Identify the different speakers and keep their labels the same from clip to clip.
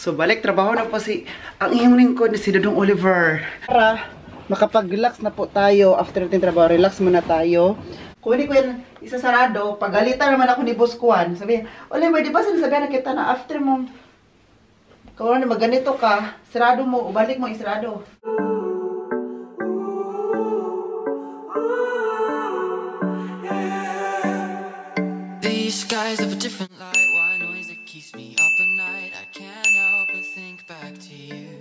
Speaker 1: So, balik trabaho na po ang iyong lingkod na si Dudong Oliver. Para makapag-relax na po tayo after natin trabaho. Relax muna tayo. Kung hindi ko yan isasarado, pagalitan naman ako ni Boss Juan. Sabihin, Oliver, di ba sinasabihan na kita na after mong kung ano maganito ka, sarado mo, ubalik mo isarado.
Speaker 2: These skies have a different light. Why noise that keeps me up at night? I can't help but think back to you.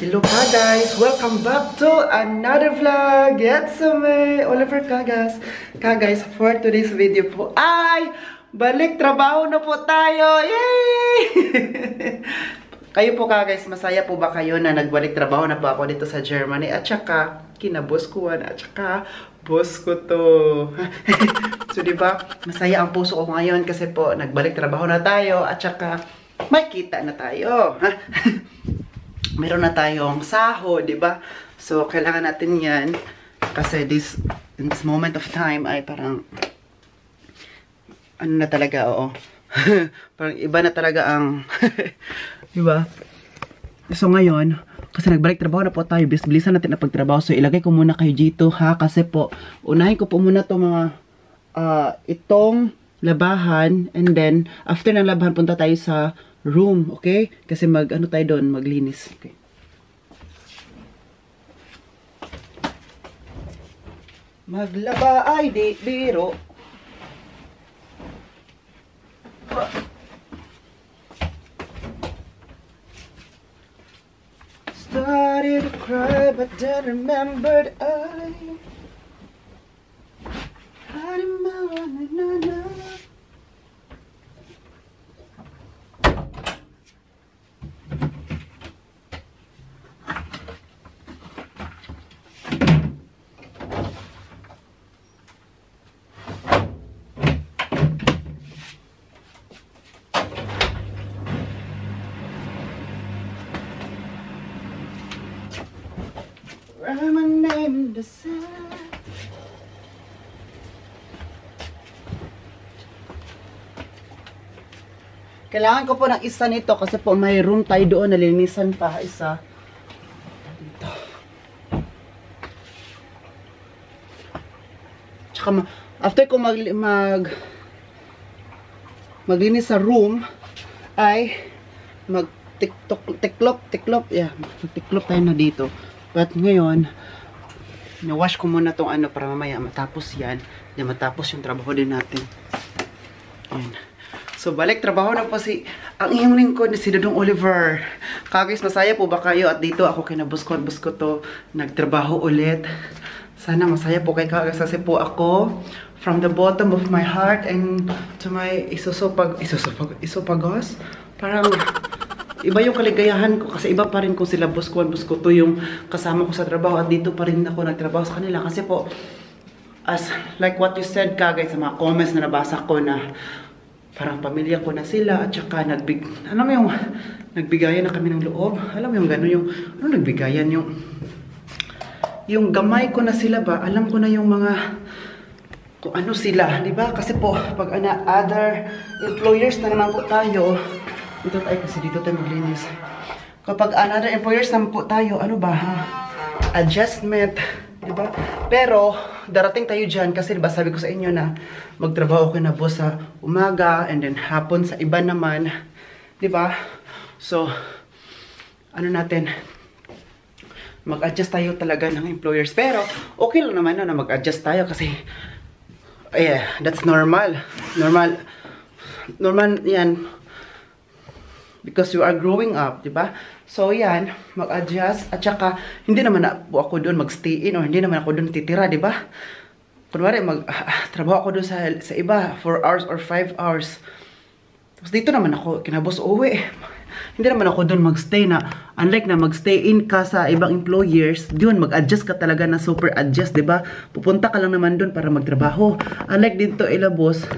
Speaker 1: Hello ka guys! Welcome back to another vlog! It's me, Oliver Kagas. Ka guys, for today's video po ay balik trabaho na po tayo! Yay! Kayo po ka guys, masaya po ba kayo na nagbalik trabaho na po ako dito sa Germany? At saka, kina-boss ko at saka, boss ko to. So diba, masaya ang puso ko ngayon kasi po nagbalik trabaho na tayo at saka may kita na tayo. Meron na tayong sahod, di ba? So, kailangan natin yan. Kasi in this moment of time ay parang, ano na talaga, oo. Parang iba na talaga ang, di ba? So, ngayon, kasi nagbalik trabaho na po tayo, bilisan natin na pagtrabaho. So, ilagay ko muna kayo dito, ha? Kasi po, unahin ko po muna itong mga, itong labahan. And then, after ng labahan, punta tayo sa room, okay? Kasi ano tayo doon, maglinis. Okay. Maglaba ay di biro. Started to cry but then remembered I write my name in the sand. Kailangan ko po ng isa nito kasi po may room tayo doon, nalinisan pa isa. Dito. Tsaka after ko maglinis sa room ay tiklop, yeah, tiklop tayo na dito. But ngayon, na-wash ko muna tong ano para mamaya matapos yan. Then matapos yung trabaho din natin. Ayan. So, balik trabaho na po ang iyong lingkod na si Dudong Oliver. Kagis, masaya po ba kayo? At dito ako kinabuskot to nagtrabaho ulit. Sana masaya po kayo kagis kasi po ako from the bottom of my heart and to my isopagos. Parang iba yung kaligayahan ko kasi iba pa rin kung sila boss ko to yung kasama ko sa trabaho at dito pa rin ako nagtrabaho sa kanila kasi po as like what you said kagay sa mga comments na nabasa ko na parang pamilya ko na sila at saka nagbigayan na kami ng loob. Alam mo yung gano'n yung nagbigayan yung gamay ko na sila ba, alam ko na yung mga kung ano sila, di ba? Kasi po pag other employers na naman po tayo dito tayo kasi dito tayo maglinis. Kapag another employers naman po tayo, ano ba ha? Adjustment, di ba? Pero, darating tayo dyan kasi diba sabi ko sa inyo na magtrabaho ko na boss sa umaga and then hapon sa iba naman. Di ba? So, ano natin? Mag-adjust tayo talaga ng employers. Pero, okay lang naman na mag-adjust tayo kasi that's normal. Normal yan. Because you are growing up, di ba? So, yan, mag-adjust. At saka, hindi naman na po ako doon mag-stay in or hindi naman ako doon titira, di ba? Kunwari, trabaho ako doon sa iba, 4 hours or 5 hours. Tapos dito naman ako, kinabos uwi. Hindi naman ako doon mag-stay na, unlike na mag-stay in ka sa ibang employers, doon mag-adjust ka talaga na super adjust, di ba? Pupunta ka lang naman doon para magtrabaho. Unlike dito, boss,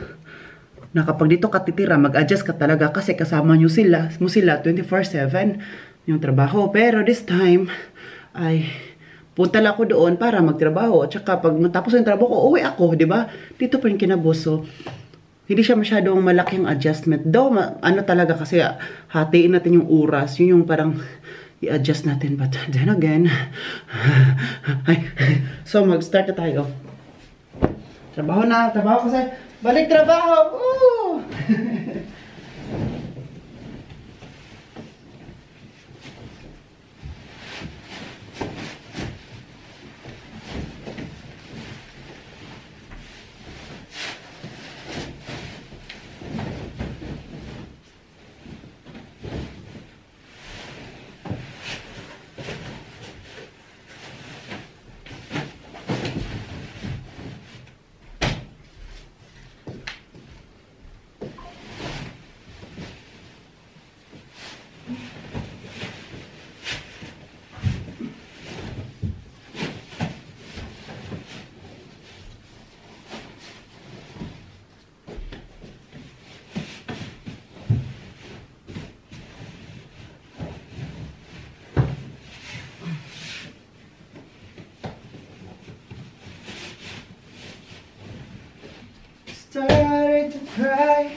Speaker 1: na kapag dito ka titira, mag-adjust ka talaga kasi kasama mo sila 24/7 yung trabaho. Pero this time, ay punta lang ako doon para magtrabaho. At saka pag matapos yung trabaho ko, uwi ako, di ba? Dito pa rin kinabos. So, hindi siya masyadong malaking adjustment. Though, ano talaga kasi hatiin natin yung oras. Yun yung parang i-adjust natin. But then again, so mag-start na tayo. Trabaho na, trabaho kasi. Balik trabaho! Woo! Started to cry.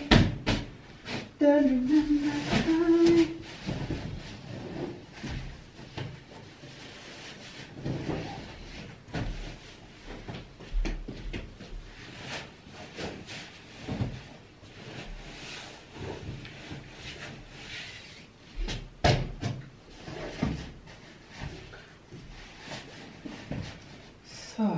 Speaker 1: So,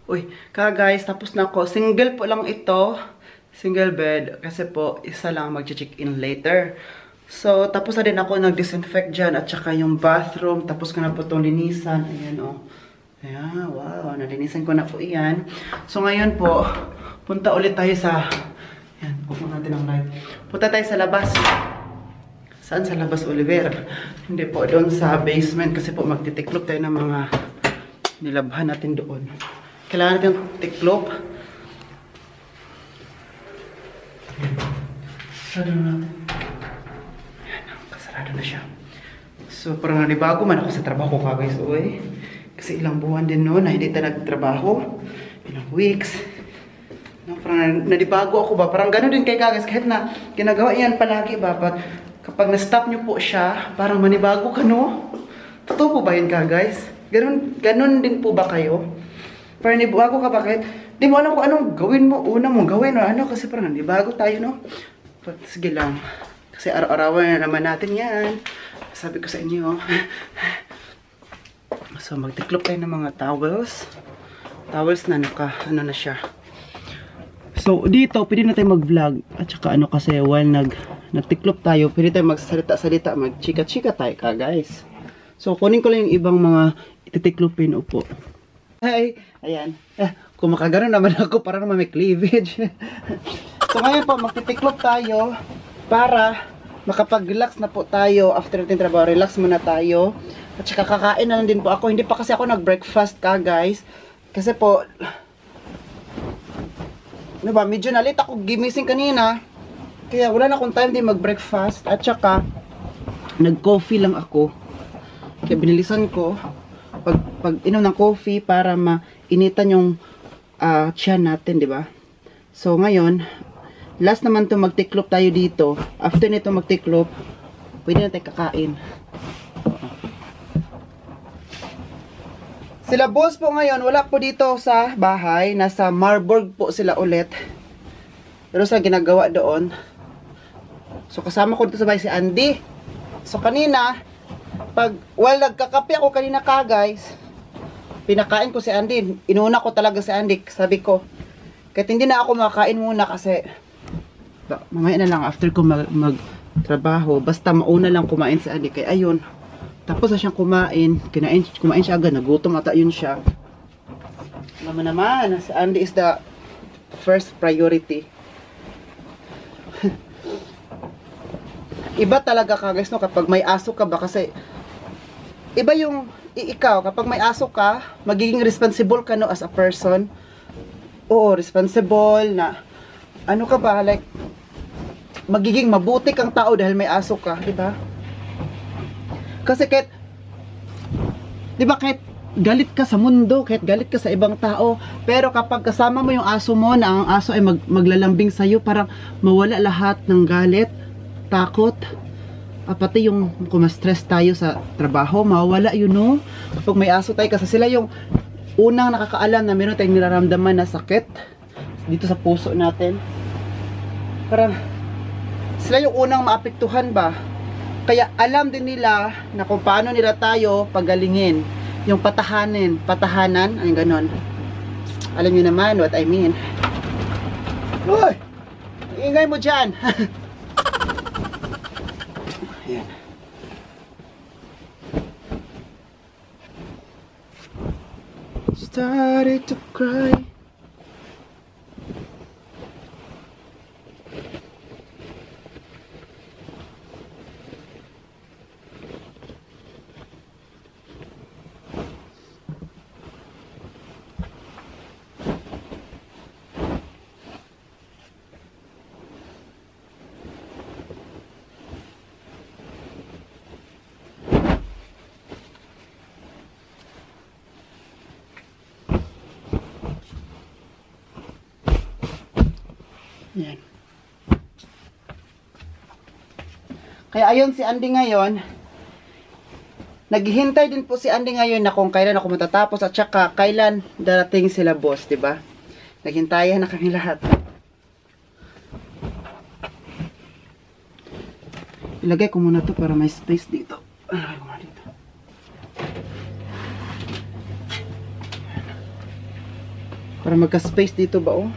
Speaker 1: uy, guys, tapos na ako. Single po lang ito. Single bed. Kasi po, isa lang mag-check-in later. So, tapos na din ako nag-disinfect dyan. At saka yung bathroom. Tapos ko na po itong linisan. Ayan, oh. Ayan, wow. Nalinisan ko na po iyan. So, ngayon po, punta ulit tayo sa... Ayan, open natin ang light. Punta tayo sa labas. Saan sa labas, Oliver? Hindi po, doon sa basement. Kasi po, magtitiklop tayo ng mga nilabhan natin doon. Kailangan natin tiklop. Sarado na natin. Ayan, kasarado na siya. So, parang nanibago man ako sa trabaho ko, guys. Uy. Kasi ilang buwan din noon na hindi tayo nagtrabaho. Ilang weeks. No, parang nanibago ako ba? Parang gano'n din kay guys. Kahit na ginagawa yan palagi ba? But kapag na-stop nyo po siya, parang manibago ka, no? Totoo po ba yun guys? Gano'n din po ba kayo? Parang bago ka, bakit? Di mo alam kung anong gawin mo, una mong gawin o ano, kasi parang di bago tayo, no? But, sige lang. Kasi araw-arawan na naman natin yan. Sabi ko sa inyo, so, magtiklop tayo ng mga towels. Towels na ano na siya. So, dito, pwede na tayo mag-vlog. At saka ano kasi, while nagtiklop tayo, pwede tayo magsalita-salita, mag-chika-chika tayo guys. So, kunin ko lang yung ibang mga ititiklopin, upo. Hi! Ayan. Kung makagano naman ako para naman may cleavage. So ngayon po, magtitiklop tayo para makapag-relax na po tayo after natin trabaho. Relax muna tayo. At saka kakain na lang din po ako. Hindi pa kasi ako nag-breakfast guys. Kasi po, ano ba, medyo nalit ako gimising kanina. Kaya wala na akong time din mag-breakfast. At saka, nag-coffee lang ako. Kaya binilisan ko pag inom ng coffee para mainitan yung tiyan natin, di ba? So ngayon, last naman to magtiklop tayo dito. After nito magtiklop, pwede na tayo kakain. Sila boss po ngayon, wala po dito sa bahay. Nasa Marburg po sila ulit. Pero sa ginagawa doon. So kasama ko dito sa bahay si Andy. So kanina, nagkakape ako kanina guys, pinakain ko si Andy. Inuna ko talaga si Andy. Sabi ko, kahit hindi na ako makakain muna kasi mamaya na lang after ko magtrabaho. Basta mauna lang kumain si Andy. Kaya ayun, tapos na siyang kumain siya agad. Nagutom ata yun siya. Alam mo naman, si Andy is the first priority. Iba talaga guys, no, kapag may aso ka ba, kasi iba yung ikaw, kapag may aso ka, magiging responsible ka, no, as a person. Oo, responsible na, ano ka ba, like, magiging mabuti kang tao dahil may aso ka, di ba? Kasi kahit, di ba, kahit galit ka sa mundo, kahit galit ka sa ibang tao, pero kapag kasama mo yung aso mo, na ang aso ay maglalambing sa'yo, parang mawala lahat ng galit, takot, pati yung kung ma-stress tayo sa trabaho, mawala yun, no? Kapag may aso tayo, kasi sila yung unang nakakaalam na meron tayong niraramdaman na sakit dito sa puso natin. Parang sila yung unang maapektuhan ba? Kaya alam din nila na kung paano nila tayo pagalingin. Yung patahanan, ay ganon. Alam niyo naman what I mean. Uy! Ingay mo dyan! Ayan. Started to cry. Yan. Kaya ayun si Andy ngayon, naghihintay din po si Andy ngayon na kung kailan ako matatapos at saka kailan darating sila boss, diba? Naghintayan na kami lahat. Ilagay ko muna to para may space dito. Ilagay ko muna dito. Para magka-space dito ba, oh?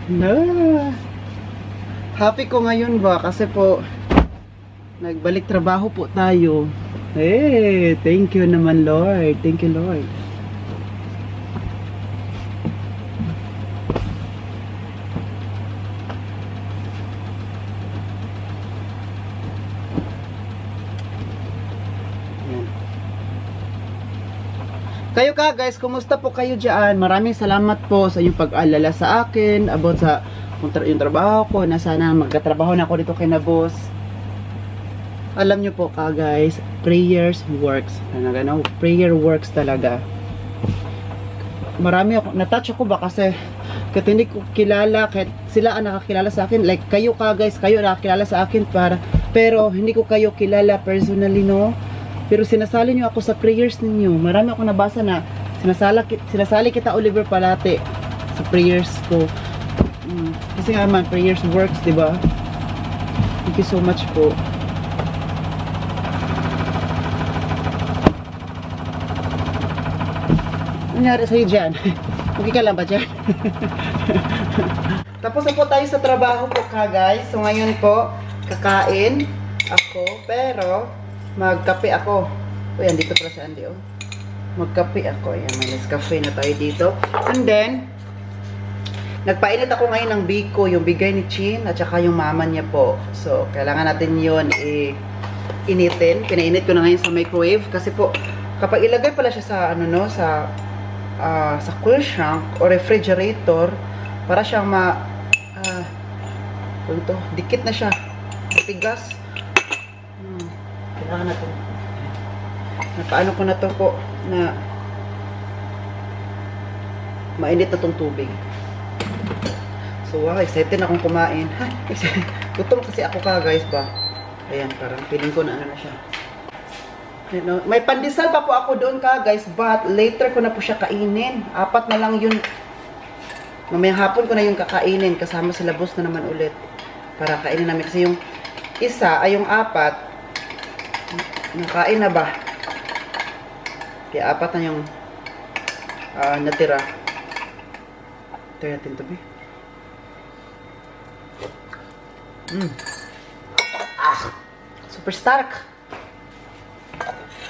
Speaker 1: Na. Happy ko ngayon ba kasi po nagbalik trabaho po tayo. Eh, thank you naman Lord. Thank you Lord. Kayo ka guys, kumusta po kayo dyan? Maraming salamat po sa inyong pag-alala sa akin about sa yung trabaho ko, na sana magkatrabaho na ako dito kay na boss. Alam nyo po ka guys, prayers works. Ano, prayer works talaga. Marami ako, natouch ako ba kasi kahit hindi ko kilala, kahit sila ang nakakilala sa akin, like kayo ka guys, kayo nakakilala sa akin pero hindi ko kayo kilala personally, no? Pero sinasali nyo ako sa prayers ninyo. Marami ako nabasa na sinasali kita Oliver palate sa prayers ko. Kasi nga man, prayers works, diba? Thank you so much po. Ano nangyari sa'yo dyan? Okay ka lang ba dyan? Tapos na po tayo sa trabaho po ka guys. So ngayon po, kakain ako, pero magkape ako. Uy, andito pala si Andy, oh. Magkape ako. Ayan, may Nescafe na tayo dito. And then, nagpainit ako ngayon ng biko, yung bigay ni Chin, at saka yung mama niya po. So, kailangan natin yun initin. Pinainit ko na ngayon sa microwave. Kasi po, kapag ilagay pala siya sa, ano no, sa cool shrunk o refrigerator, para siyang dikit na siya. Matigas. Kailangan natin. Napaano ko na to po na mainit na tong tubig. So wow, excited akong kumain. Gutom kasi ako ka guys ba. Ayan, parang feeling ko na ano na siya. You know, may pandesal pa po ako doon ka guys, but later ko na po siya kainin. 4 na lang yun. Mamayang hapon ko na yung kakainin kasama sila boss na naman ulit. Para kainin namin kasi yung isa ay yung 4 nakain na ba? Kaya 4 na yung natira. Ito natin ito, be. Super stark.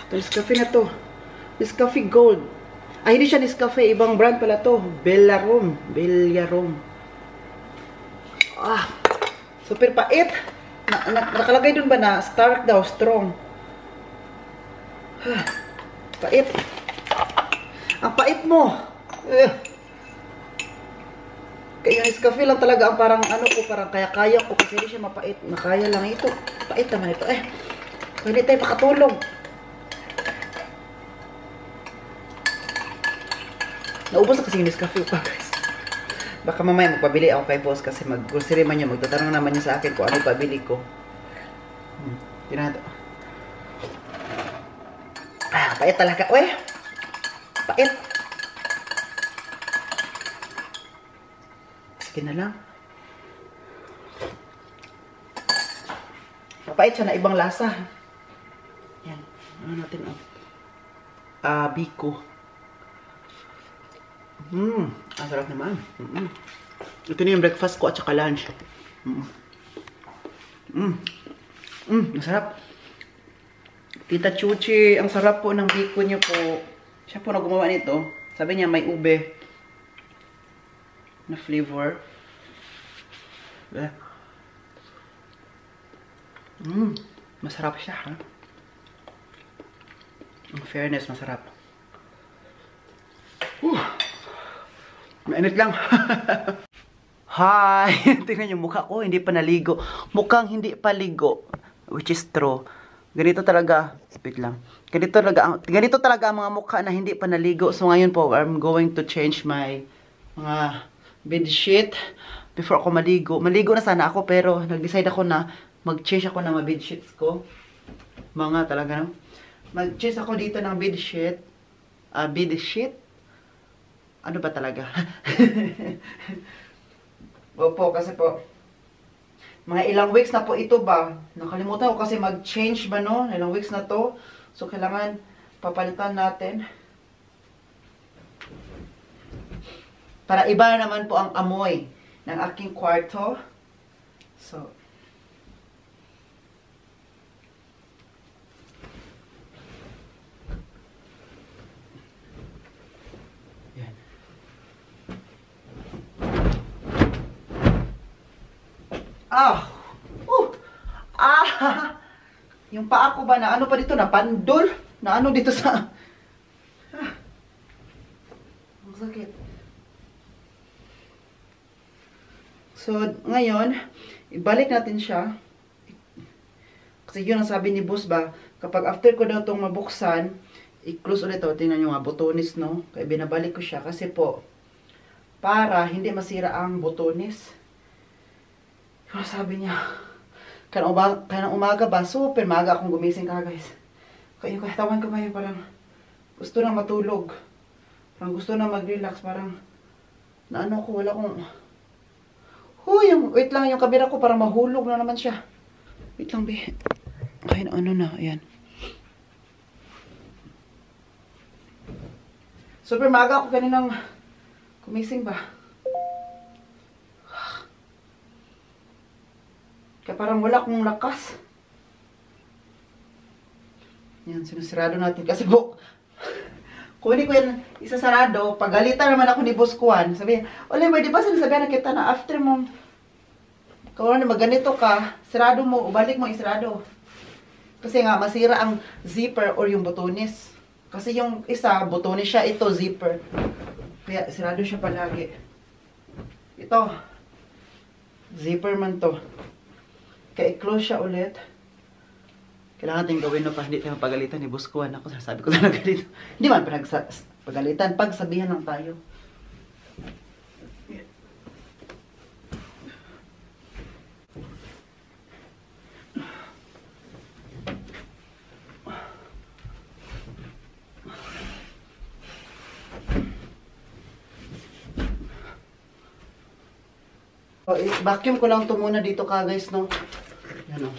Speaker 1: Ito, Nescafe na to. Nescafe Gold. Ay, hindi siya Nescafe. Ibang brand pala to. Bellarom. Bellarom. Ah, super pait. Nakalagay dun ba na Stark daw, strong. Pait. Ang pait mo. Kaya yung Nescafe lang talaga ang parang ano ko, parang kaya-kaya ko kasi hindi siya mapait. Makaya lang ito. Pait naman ito. Pwede tayo makatulog. Naubos na kasi yung Nescafe pa, guys. Baka mamaya magpabili ako kay boss kasi mag-grocery man yun. Magtatanong naman niya sa akin kung ano pabili ko. Tinato. Pait talaga. Uy! Pait. Sige na lang. Mapait siya na ibang lasa. Yan. Ano natin ang biko. Ang sarap naman. Ito na yung breakfast ko at saka lunch. Ang sarap. Tita Chuchi, ang sarap po ng biko niyo po. Siya po na gumawa nito. Sabi niya may ube na flavor. Masarap siya, ha? In fairness, masarap. Mainit lang. Hi! Tingnan yung mukha ko, hindi pa naligo. Mukhang hindi pa ligo. Which is true. Ganito talaga. Wait lang. Ganito talaga ang mga mukha na hindi pa naligo. So ngayon po, I'm going to change my mga bedsheet before ako maligo. Maligo na sana ako pero nag-decide ako na mag-change ako ng mga bedsheets ko. Mga talaga, no? Mag-change ako dito ng bedsheet. Bedsheet? Ano ba talaga? Opo, kasi po, mga ilang weeks na po ito ba? Nakalimutan ko kasi mag-change ba, no? Ilang weeks na to. So, kailangan papalitan natin. Para iba naman po ang amoy ng aking kwarto. So, yung paa ko ba na ano pa dito, na pandol? Na ano dito sa... Ang sakit. So, ngayon, ibalik natin siya. Kasi yun ang sabi ni boss ba, kapag after ko daw itong mabuksan, i-close ulit ito. Tingnan nyo nga, butonis, no? Kaya binabalik ko siya kasi po, para hindi masira ang butonis. Yung sabi niya, kanang umaga ba, super maga akong gumising ka, guys. Kaya tawan ko ngayon, parang gusto na matulog. Parang gusto na mag-relax, parang naano ko, wala kong... wait lang, yung kamera ko parang mahulog na naman siya. Wait lang, be. Ay, ano na, ayan. Super maga ako kaninang gumising ba. Kaya parang wala akong lakas. Yan, sinusarado natin. Kasi po, kung hindi ko yan isasarado, pagalitan naman ako ni Boss Kuan. Sabi niya, Oliver, di ba sinasabihan na kita na after mo, kung ano, maganito ka, sarado mo, ubalik mo isarado. Kasi nga, masira ang zipper or yung butonis. Kasi yung isa, butonis siya, ito, zipper. Kaya, sarado siya palagi. Ito, zipper man to. Kaya i-close siya ulit. Kailangan natin gawin no pa hindi tayo pagalitan ni Boss Kuan. Ako sabi ko talaga dito. Hindi man pagalitan. Pagsabihan lang tayo. Vacuum ko lang ito muna dito ka, guys, no? Yan, no?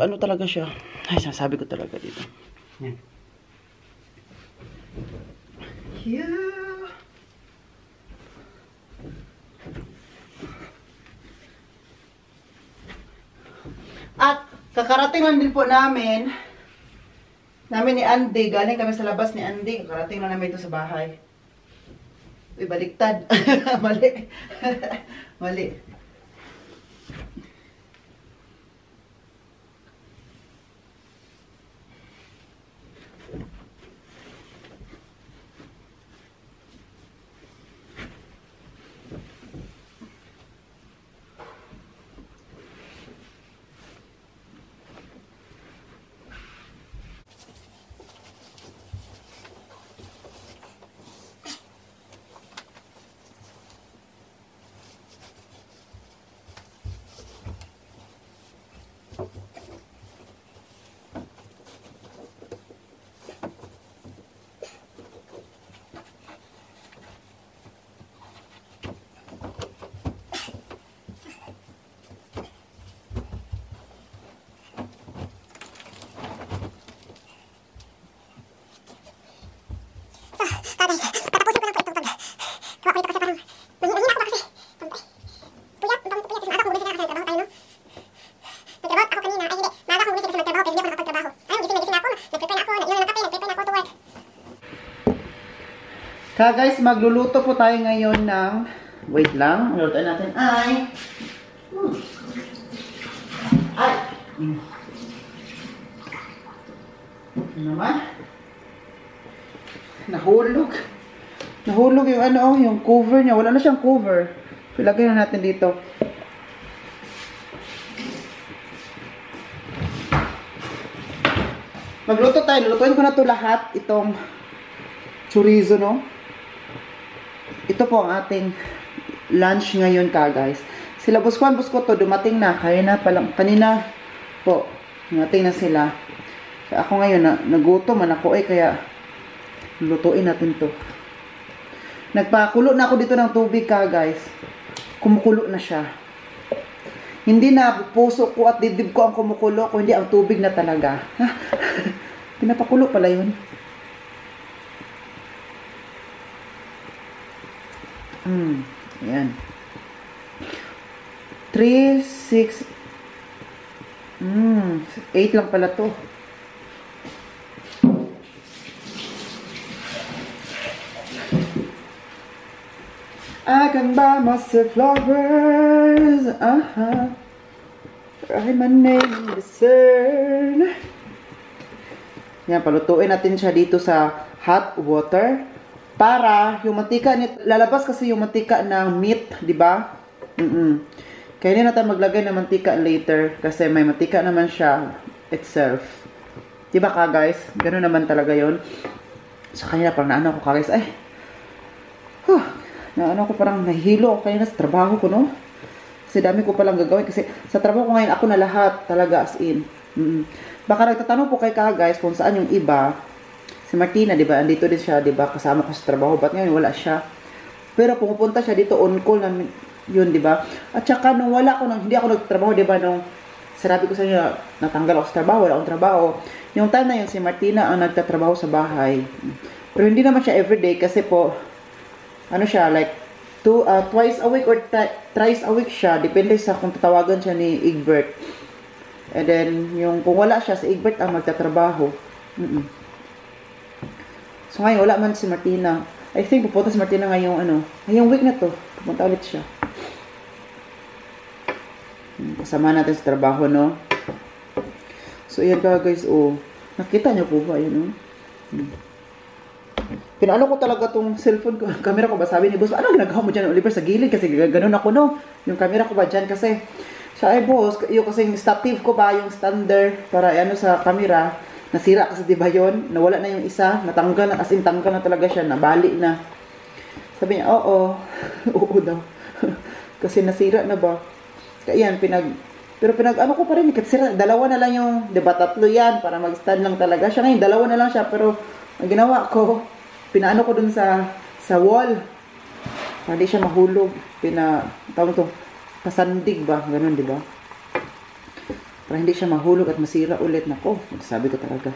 Speaker 1: ano talaga siya. Ay, sinasabi ko talaga dito. Yan. Yeah. At kakarating lang din po namin ni Andy. Galing kami sa labas ni Andy. Kakarating lang namin ito sa bahay. Uy, baliktad. Mali. Mali. Kaya guys, magluluto po tayo ngayon ng, wait lang, lutuin natin ay, ano naman? Nahulog. Nahulog yung ano, yung cover niya. Wala na siyang cover. Ilagay na natin dito. Magluto tayo. Lutuin ko na to lahat. Itong chorizo, no? Ito po ang ating lunch ngayon ka, guys. Sila buskon to, dumating na. Kanina po, dumating na sila. So, ako ngayon, nagutom man ako kaya lutuin natin to. Nagpakulo na ako dito ng tubig ka, guys. Kumukulo na siya. Hindi na puso ko at dibdib ko ang kumukulo, kundi ang tubig na talaga. Pinapakulo pala yun. Ayan. 3, 6, 8 lang pala to. I can buy myself flowers. Write my name in the sun. Yan, palutuin natin siya dito sa hot water. Para yung mantika, lalabas kasi yung mantika ng meat, di ba? Kaya hindi natin maglagay ng mantika later kasi may mantika naman siya itself. Di ba ka, guys? Ganun naman talaga yon. So, kanina parang naano ko, guys. Naano ko parang nahihilo ako kanina sa trabaho ko, no? Kasi dami ko palang gagawin. Kasi sa trabaho ko ngayon, ako na lahat talaga as in. Baka nagtatanong po kay ka, guys, kung saan yung iba. Si Martina, di ba? Andito din siya, di ba? Kasama ko sa trabaho. Ba't ngayon wala siya? Pero pumupunta siya dito on call na yun, di ba? At saka nung wala ko, hindi ako nagtrabaho, di ba? Nung sinabi ko sa inyo, natanggal ako sa trabaho, wala akong trabaho. Yung time na yun, si Martina ang nagtatrabaho sa bahay. Pero hindi naman siya everyday kasi po, ano siya, like, twice a week or thrice a week siya. Depende sa kung tatawagan siya ni Egbert. And then, yung kung wala siya, si Egbert ang magtatrabaho. So ngayon, wala man si Martina. I think pupunta si Martina ngayong week na to. Pupunta ulit siya. Kasama natin sa trabaho, no? So, ayan ka, guys, nakita niyo po ba, yun, no? Pinaano ko talaga tong cellphone ko, camera ko ba? Sabi ni boss, ano ginagawa mo dyan, Oliver, sa gilid? Kasi ganun ako, no? Yung camera ko ba dyan? Kasi, siya ay boss, yung kasi yung stative ko ba, yung standard, para sa camera, nasira kasi diba yun? Nawala na yung isa, natanggal na, as in tanggal na talaga siya, nabali na. Sabi niya, oo daw. Kasi nasira na ba? Kaya yan, pero ano ko pa rin, kasi dalawa na lang yung, diba, tatlo yan, para mag-stand lang talaga. Siya ngayon, dalawa na lang siya, pero ang ginawa ko, pinaano ko dun sa wall, para hindi siya mahulog. Tawag to, pasandig ba? Ganun, diba? Para hindi siya mahulog at masira ulit. Nako, sabi ko talaga.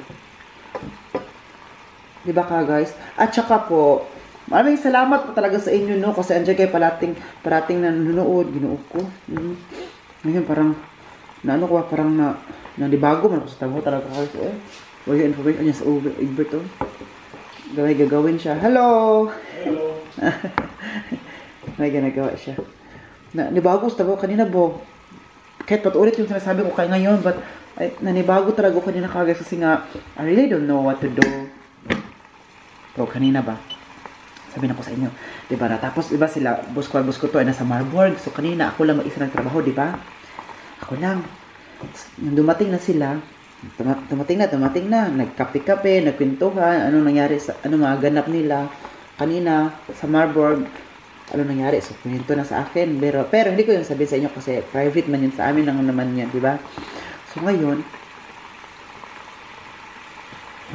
Speaker 1: Diba ka guys? At saka po, maraming salamat po talaga sa inyo, no? Kasi andyan kayo parating nanonood, ginuog ko. Ngayon parang, parang nalibago man ako sa trabaho talaga guys. Wala yung information niya sa Egbert, oh. Gagawin siya. Hello! Hello! May ginagawa siya. Nanibago sa trabaho kanina, bo. Kahit patulit yung sinasabi ko kaya ngayon, but nanibago talaga ko kanina kagad kasi nga, I really don't know what to do. So, kanina ba? Sabi na ko sa inyo, diba? Tapos, diba sila, boss ko to ay nasa Marburg. So, kanina ako lang mag-isa nagtrabaho, diba? Ako lang. Nung dumating na sila, dumating na, nagkape-kape, nagpintuhan, ano mga ganap nila. Kanina, sa Marburg, ano nangyari? So, pinito na sa akin. Pero hindi ko yung sabihin sa inyo kasi private man yun sa amin lang naman yan, diba? So, ngayon,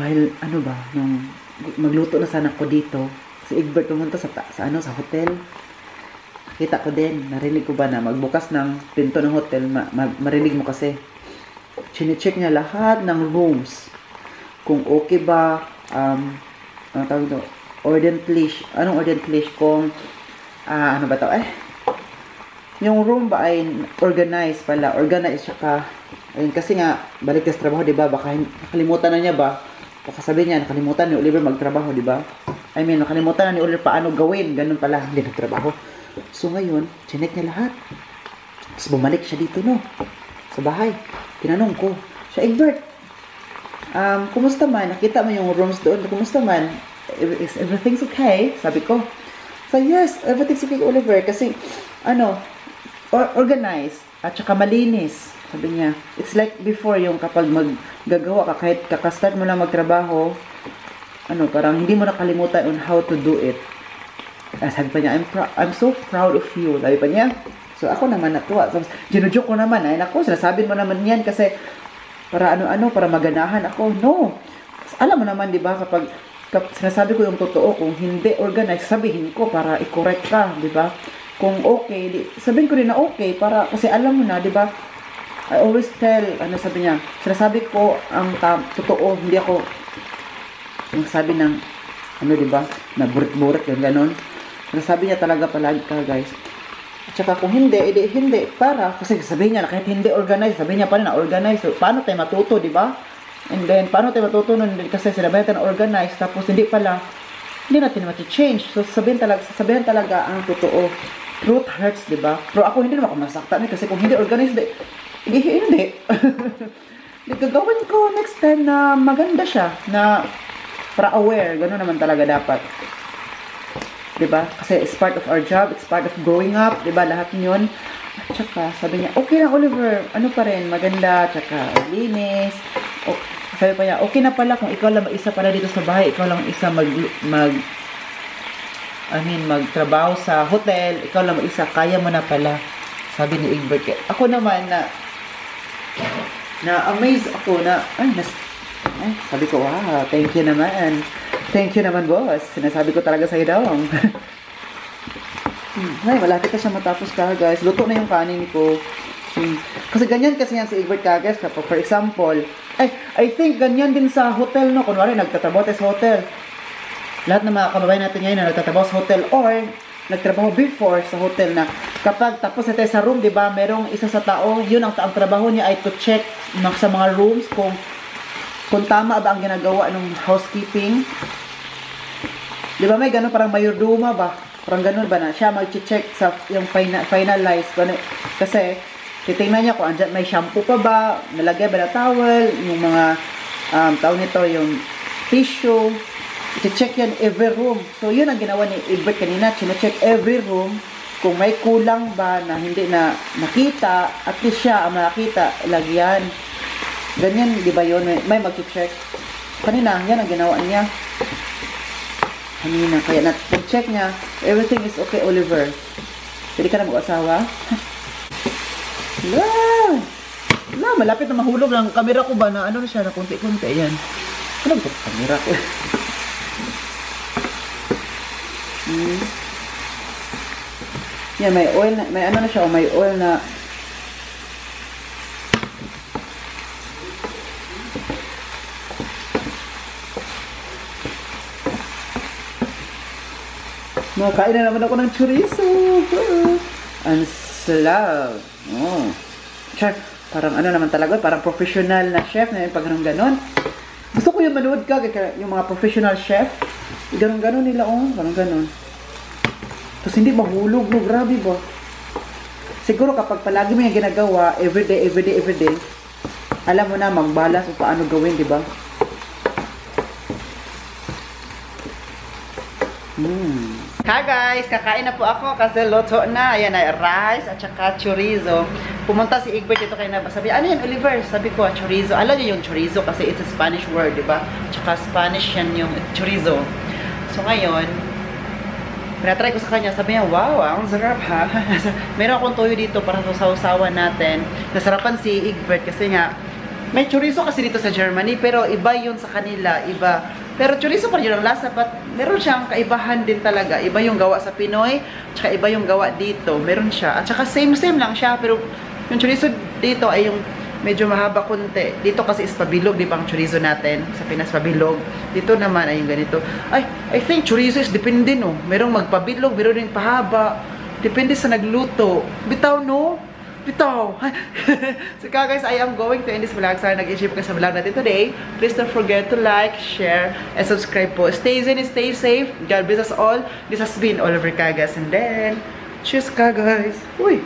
Speaker 1: while, nung magluto na sana ko dito, si Egbert pumunta sa hotel. Kita ko din, narinig ko ba na magbukas ng pinto ng hotel, marinig mo kasi. Chine-check niya lahat ng rooms. Kung okay ba, anong tawag ito? Ordentlish. Anong ordentlish? Kung, ano ba ito? Yung room ba ay organized pala. Organized siya ka. Ayun, kasi nga, balik sa trabaho, diba? Baka nakalimutan na niya ba? Baka sabi niya, nakalimutan ni Oliver magtrabaho, di ba? I mean, nakalimutan na ni Oliver paano gawin. Ganun pala, hindi nagtrabaho. So ngayon, chinek niya lahat. Tapos bumalik siya dito, no? Sa bahay. Tinanong ko, siya, Egbert, kumusta man? Nakita mo yung rooms doon? Kumusta man? Is everything's okay? Sabi ko. So yes, everything's okay, Oliver. Kasi, organized. At saka malinis. Sabi niya, it's like before yung kapag maggagawa ka, kahit kakastart mo lang magtrabaho, parang hindi mo nakalimutan on how to do it. Sabi pa niya, I'm so proud of you. Sabi pa niya. So ako naman natuwa. So, ginujoke ko naman, naku, sinasabi mo naman yan kasi para para maganahan ako. No. Alam mo naman, di ba, kapag sinasabi ko yung totoo, kung hindi organized, sabihin ko para i-correct ka, di ba? Kung okay, sabihin ko rin na okay, para, kasi alam mo na, di ba, I always tell, sabi niya, sinasabi ko ang totoo, hindi ako sabi ng, diba, na burit-burit, yung ganon. Sinasabi niya talaga palagi ka, guys. At saka kung hindi, hindi, para, kasi sabihin niya na kahit hindi organized, sabihin niya pa rin na organized, so, paano tayo matuto, diba? And then, paano tayo matuto nun, kasi sinabi natin na organized, tapos hindi pala, hindi natin mati-change. So, sabihin talaga ang totoo. Truth hurts, diba? Pero ako hindi naman ako masaktan, kasi kung hindi organized, hindi. Gagawin ko next time na maganda siya, na para aware, gano'n naman talaga dapat. Diba? Kasi it's part of our job, it's part of growing up, diba? Lahat yun. At saka, sabi niya, okay lang Oliver, pa rin, maganda, tsaka linis. Sabi pa niya, okay na pala kung ikaw lang isa pala dito sa bahay, ikaw lang isa magtrabaho sa hotel, ikaw lang isa, kaya mo na pala. Sabi ni Egbert. Ako naman na-amaze ako sabi ko, wow, thank you naman. Thank you naman, boss. Sinasabi ko talaga sa'yo daw. Ay, malapit na siya matapos ka, guys. Luto na yung kanin ko. Kasi ganyan kasi yan si Egbert ka, guys. For example, I think ganyan din sa hotel, no? Kunwari, nagtatrabaho tayo sa hotel. Lahat ng mga kababayan natin ngayon na nagtatrabaho sa hotel or nagtrabaho before sa hotel na kapag tapos na tayo sa room, di ba, merong isa sa tao, yun ang trabaho niya ay to check sa mga rooms kung tama ba ang ginagawa ng housekeeping. Di ba may gano'n, parang mayordoma ba? Parang gano'n ba na siya mag-check sa yung finalize. Kasi titingnan niya kung andyan may shampoo pa ba, nalagay ba na towel, yung mga tawag nito, yung tissue. I-check yan every room. So, yun ang ginawa ni Egbert kanina. Chine-check every room kung may kulang ba na hindi na nakita. At least siya ang makita. Lagyan. Ganyan, di ba yun? May mag-check. Kanina, yan ang ginawa niya. Kanina. Kaya na-check niya. Everything is okay, Oliver. Pwede ka na mag-asawa? Malapit na mahulog ng camera ko ba na na siya na kunti-kunti. Ayan. Ano ba camera ko? Yan, may oil na, may na siya, may oil na Makain na naman ako ng chorizo. Ang sarap. Oh. Char, parang ano naman talaga, parang professional na chef na yung pag ganon. Gusto ko yung manood ka, yung mga professional chef. Ganon-ganon nila, oh. Ganon-ganon. Tapos hindi mahulog, no? Grabe ba? Siguro kapag palagi mo yung ginagawa, everyday, alam mo na magbalas o paano gawin, di ba? Hi guys! Kakain na po ako kasi loto na. Ayan ay rice at saka chorizo. Pumunta si Egbert dito kayo na. Sabi, ano yan Oliver? Sabi ko, chorizo. Alam niyo yung chorizo kasi it's a Spanish word, di ba? Tsaka Spanish yan yung chorizo. So ngayon, pinatry ko sa kanya. Sabi niya, wow, ang sarap ha. Meron akong toyo dito para sausawan natin. Nasarapan si Egbert kasi nga, may chorizo kasi dito sa Germany, pero iba yun sa kanila, iba. Pero chorizo pa rin yun ang lasa, but meron siyang kaibahan din talaga. Iba yung gawa sa Pinoy, tsaka iba yung gawa dito. Meron siya. At saka same lang siya, pero yung chorizo dito ay yung medyo mahaba kunti. Dito kasi is pabilog, di ba ang chorizo natin? Sa Pinas pabilog. Dito naman ay yung ganito. Ay, I think chorizo is depende, no? Merong magpabilog, meron rin pahaba. Depende sa nagluto. Bitaw, no? Bitaw! So guys, I am going to end this vlog. Sana nag-enjoy ka sa vlog natin today. Please don't forget to like, share, and subscribe po. Stay zen and stay safe. God bless us all. This has been Oliver Cagas. And then, cheers ka guys! Uy!